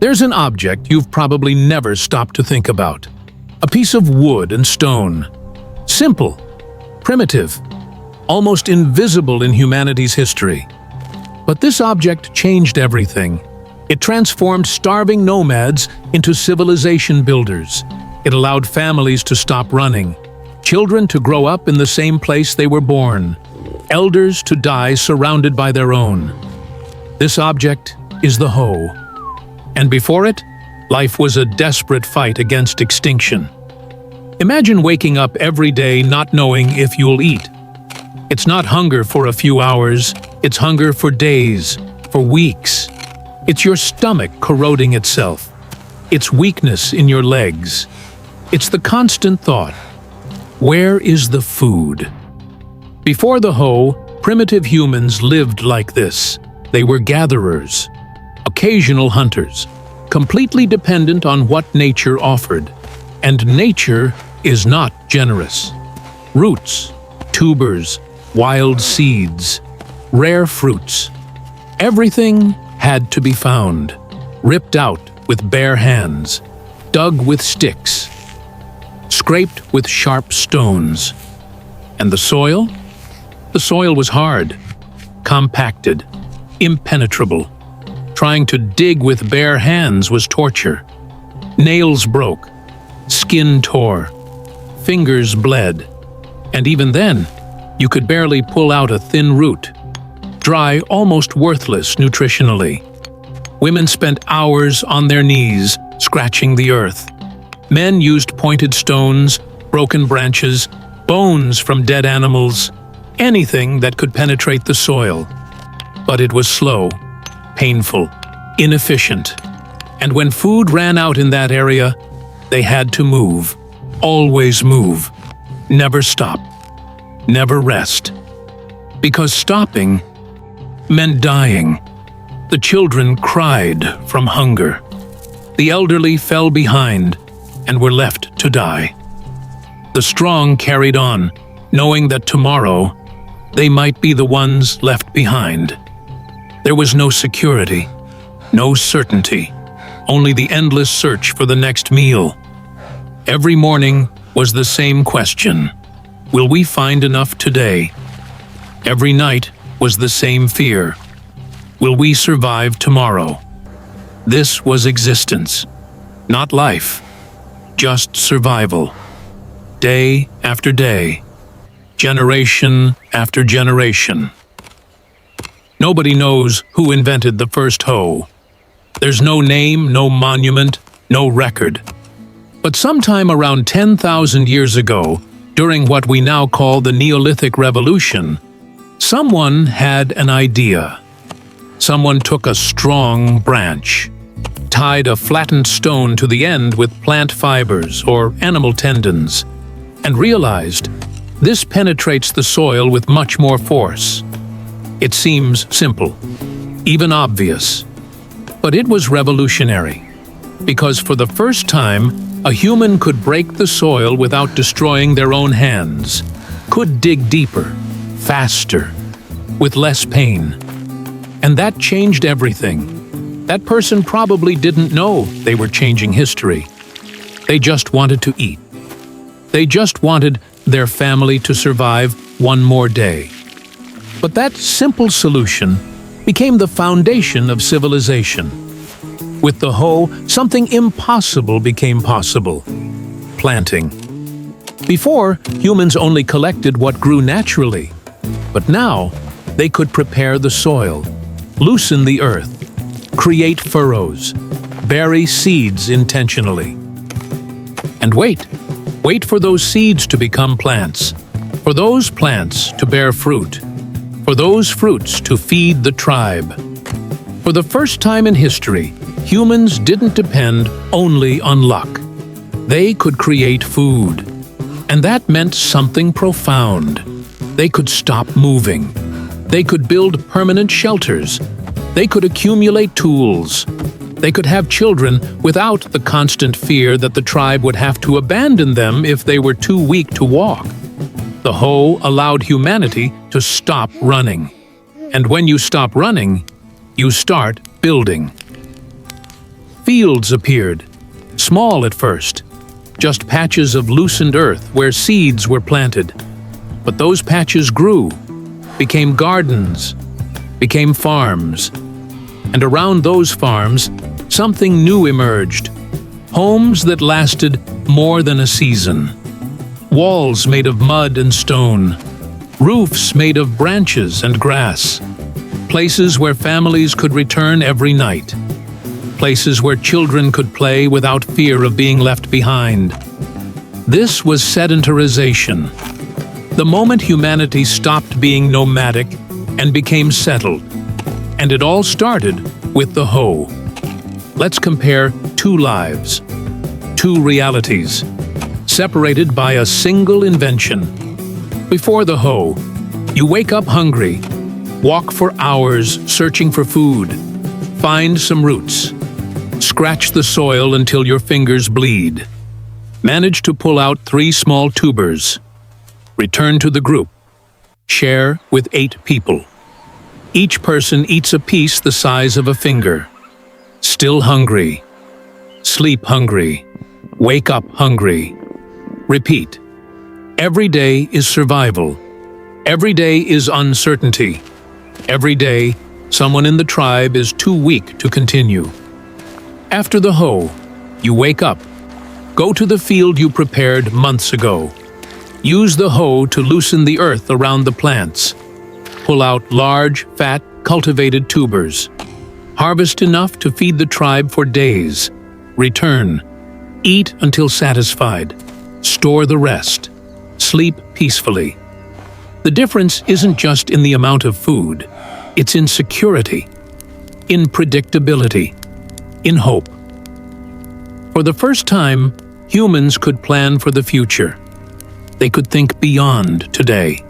There's an object you've probably never stopped to think about. A piece of wood and stone. Simple, primitive, almost invisible in humanity's history. But this object changed everything. It transformed starving nomads into civilization builders. It allowed families to stop running, children to grow up in the same place they were born, elders to die surrounded by their own. This object is the hoe. And before it, life was a desperate fight against extinction. Imagine waking up every day not knowing if you'll eat. It's not hunger for a few hours, it's hunger for days, for weeks. It's your stomach corroding itself. It's weakness in your legs. It's the constant thought, where is the food? Before the hoe, primitive humans lived like this. They were gatherers, occasional hunters, completely dependent on what nature offered. And nature is not generous. Roots, tubers, wild seeds, rare fruits. Everything had to be found, ripped out with bare hands, dug with sticks, scraped with sharp stones. And the soil? The soil was hard, compacted, impenetrable. Trying to dig with bare hands was torture. Nails broke, skin tore, fingers bled, and even then, you could barely pull out a thin root, dry, almost worthless nutritionally. Women spent hours on their knees, scratching the earth. Men used pointed stones, broken branches, bones from dead animals, anything that could penetrate the soil. But it was slow, painful, inefficient. And when food ran out in that area, they had to move, always move, never stop, never rest. Because stopping meant dying. The children cried from hunger. The elderly fell behind and were left to die. The strong carried on, knowing that tomorrow they might be the ones left behind. There was no security, no certainty, only the endless search for the next meal. Every morning was the same question: will we find enough today? Every night was the same fear: will we survive tomorrow? This was existence, not life, just survival. Day after day, generation after generation. Nobody knows who invented the first hoe. There's no name, no monument, no record. But sometime around 10,000 years ago, during what we now call the Neolithic Revolution, someone had an idea. Someone took a strong branch, tied a flattened stone to the end with plant fibers or animal tendons, and realized this penetrates the soil with much more force. It seems simple, even obvious, but it was revolutionary, because for the first time, a human could break the soil without destroying their own hands, could dig deeper, faster, with less pain. And that changed everything. That person probably didn't know they were changing history. They just wanted to eat. They just wanted their family to survive one more day. But that simple solution became the foundation of civilization. With the hoe, something impossible became possible: planting. Before, humans only collected what grew naturally. But now, they could prepare the soil, loosen the earth, create furrows, bury seeds intentionally. And wait for those seeds to become plants, for those plants to bear fruit, for those fruits to feed the tribe. For the first time in history, humans didn't depend only on luck. They could create food. And that meant something profound. They could stop moving. They could build permanent shelters. They could accumulate tools. They could have children without the constant fear that the tribe would have to abandon them if they were too weak to walk. The hoe allowed humanity to stop running. And when you stop running, you start building. Fields appeared, small at first, just patches of loosened earth where seeds were planted. But those patches grew, became gardens, became farms. And around those farms, something new emerged. Homes that lasted more than a season. Walls made of mud and stone. Roofs made of branches and grass. Places where families could return every night. Places where children could play without fear of being left behind. This was sedentarization. The moment humanity stopped being nomadic and became settled. And it all started with the hoe. Let's compare two lives, two realities, separated by a single invention. Before the hoe, you wake up hungry, walk for hours searching for food, find some roots, scratch the soil until your fingers bleed, manage to pull out 3 small tubers, return to the group, share with 8 people. Each person eats a piece the size of a finger. Still hungry. Sleep hungry. Wake up hungry. Repeat. Every day is survival. Every day is uncertainty. Every day, someone in the tribe is too weak to continue. After the hoe, you wake up. Go to the field you prepared months ago. Use the hoe to loosen the earth around the plants. Pull out large, fat, cultivated tubers. Harvest enough to feed the tribe for days. Return. Eat until satisfied. Store the rest. Sleep peacefully. The difference isn't just in the amount of food. It's in security, in predictability, in hope. For the first time, humans could plan for the future. They could think beyond today,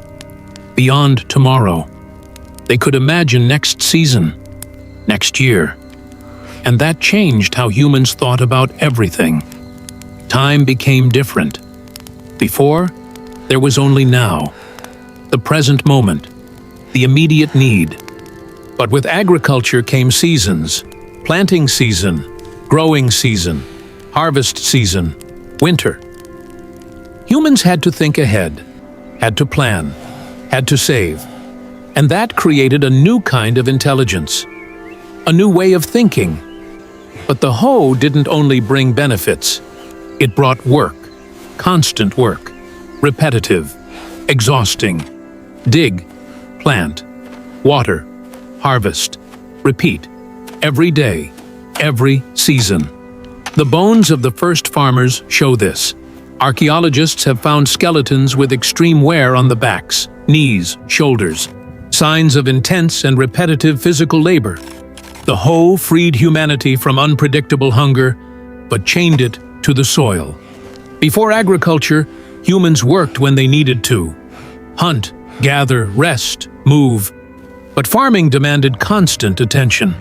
beyond tomorrow. They could imagine next season, next year. And that changed how humans thought about everything. Time became different. Before, there was only now, the present moment, the immediate need. But with agriculture came seasons: planting season, growing season, harvest season, winter. Humans had to think ahead, had to plan, had to save. And that created a new kind of intelligence, a new way of thinking. But the hoe didn't only bring benefits. It brought work, constant work, repetitive, exhausting. Dig, plant, water, harvest, repeat, every day, every season. The bones of the first farmers show this. Archaeologists have found skeletons with extreme wear on the backs, knees, shoulders, signs of intense and repetitive physical labor. The hoe freed humanity from unpredictable hunger, but chained it to the soil. Before agriculture, humans worked when they needed to. Hunt, gather, rest, move. But farming demanded constant attention.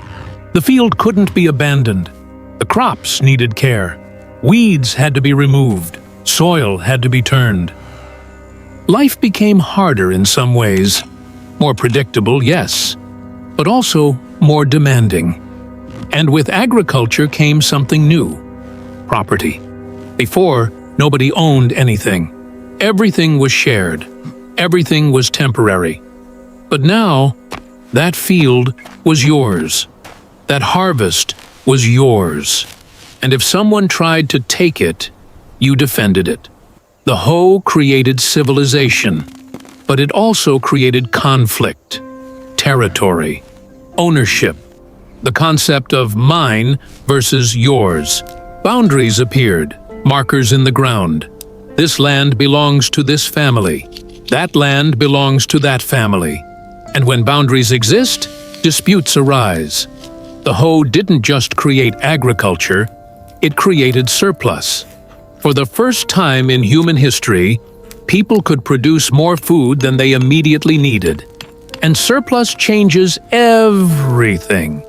The field couldn't be abandoned. The crops needed care. Weeds had to be removed. Soil had to be turned. Life became harder in some ways. More predictable, yes, but also more demanding. And with agriculture came something new: property. Before, nobody owned anything. Everything was shared. Everything was temporary. But now, that field was yours. That harvest was yours. And if someone tried to take it, you defended it. The hoe created civilization, but it also created conflict, territory, ownership, the concept of mine versus yours. Boundaries appeared, markers in the ground. This land belongs to this family. That land belongs to that family. And when boundaries exist, disputes arise. The hoe didn't just create agriculture, it created surplus. For the first time in human history, people could produce more food than they immediately needed. And surplus changes everything.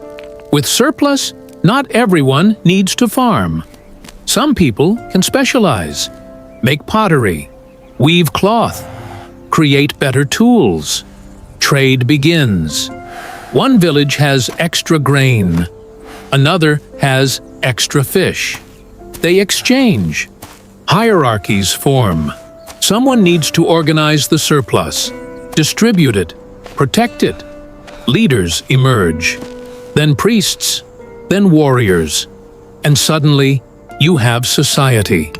With surplus, not everyone needs to farm. Some people can specialize, make pottery, weave cloth, create better tools. Trade begins. One village has extra grain. Another has extra fish. They exchange. Hierarchies form. Someone needs to organize the surplus, distribute it, protect it. Leaders emerge, then priests, then warriors, and suddenly you have society,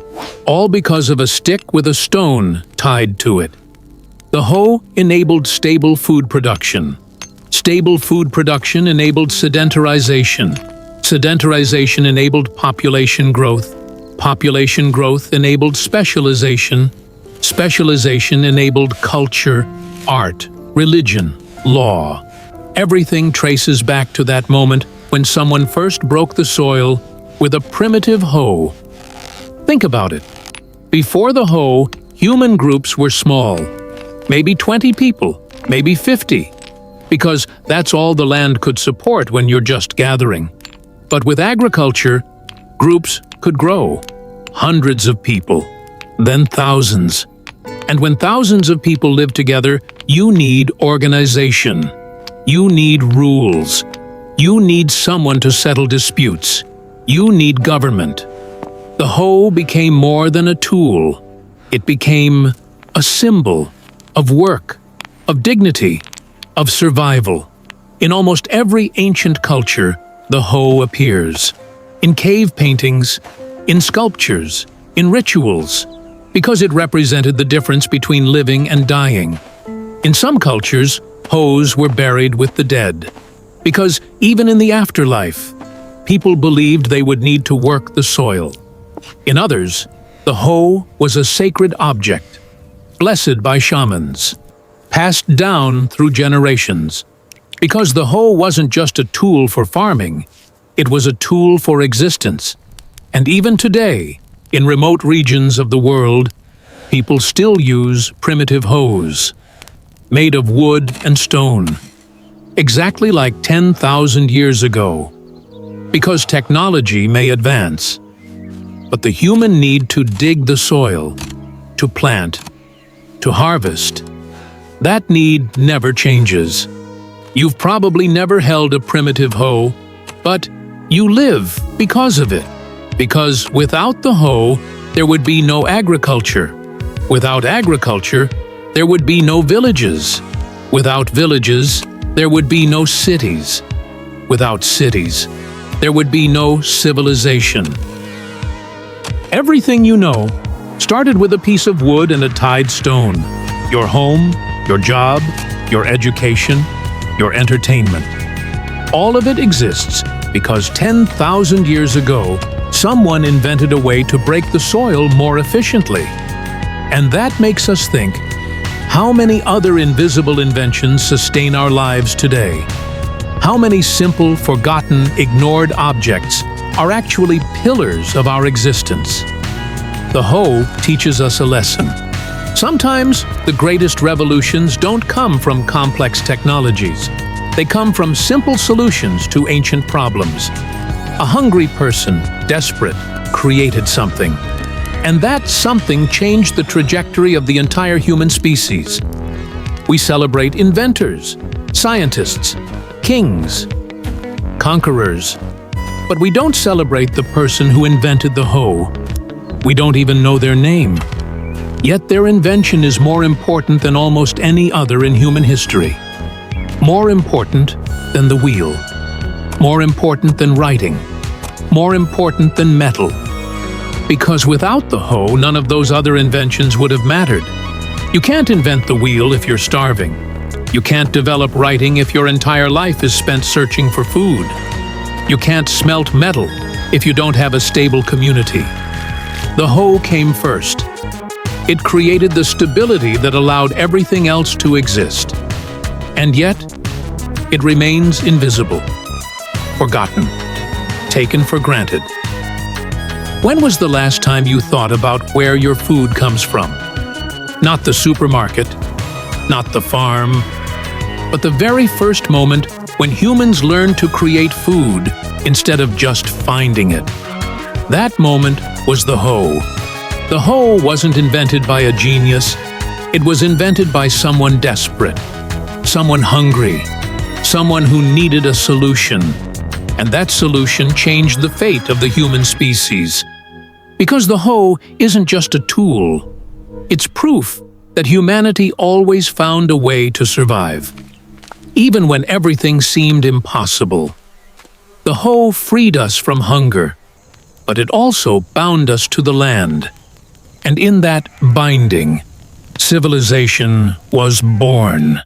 all because of a stick with a stone tied to it. The hoe enabled stable food production. Stable food production enabled sedentarization. Sedentarization enabled population growth. Population growth enabled specialization. Specialization enabled culture, art, religion, law. Everything traces back to that moment when someone first broke the soil with a primitive hoe. Think about it. Before the hoe, human groups were small. Maybe 20 people, maybe 50, because that's all the land could support when you're just gathering. But with agriculture, groups could grow. Hundreds of people, then thousands. And when thousands of people live together, you need organization. You need rules. You need someone to settle disputes. You need government. The hoe became more than a tool. It became a symbol of work, of dignity, of survival. In almost every ancient culture, the hoe appears. In cave paintings, in sculptures, in rituals, because it represented the difference between living and dying. In some cultures, hoes were buried with the dead, because even in the afterlife, people believed they would need to work the soil. In others, the hoe was a sacred object, blessed by shamans, passed down through generations. Because the hoe wasn't just a tool for farming, it was a tool for existence. And even today, in remote regions of the world, people still use primitive hoes, made of wood and stone, exactly like 10,000 years ago. Because technology may advance, but the human need to dig the soil, to plant, to harvest, that need never changes. You've probably never held a primitive hoe, but you live because of it. Because without the hoe, there would be no agriculture. Without agriculture, there would be no villages. Without villages, there would be no cities. Without cities, there would be no civilization. Everything you know started with a piece of wood and a tied stone. Your home, your job, your education, your entertainment. All of it exists because 10,000 years ago, someone invented a way to break the soil more efficiently. And that makes us think, how many other invisible inventions sustain our lives today? How many simple, forgotten, ignored objects are actually pillars of our existence? The hoe teaches us a lesson. Sometimes the greatest revolutions don't come from complex technologies. They come from simple solutions to ancient problems. A hungry person, desperate, created something. And that something changed the trajectory of the entire human species. We celebrate inventors, scientists, kings, conquerors. But we don't celebrate the person who invented the hoe. We don't even know their name. Yet their invention is more important than almost any other in human history. More important than the wheel. More important than writing. More important than metal. Because without the hoe, none of those other inventions would have mattered. You can't invent the wheel if you're starving. You can't develop writing if your entire life is spent searching for food. You can't smelt metal if you don't have a stable community. The hoe came first. It created the stability that allowed everything else to exist. And yet, it remains invisible, forgotten, taken for granted. When was the last time you thought about where your food comes from? Not the supermarket, not the farm, but the very first moment when humans learned to create food instead of just finding it. That moment was the hoe. The hoe wasn't invented by a genius. It was invented by someone desperate, someone hungry, someone who needed a solution. And that solution changed the fate of the human species. Because the hoe isn't just a tool, it's proof that humanity always found a way to survive. Even when everything seemed impossible. The hoe freed us from hunger, but it also bound us to the land. And in that binding, civilization was born.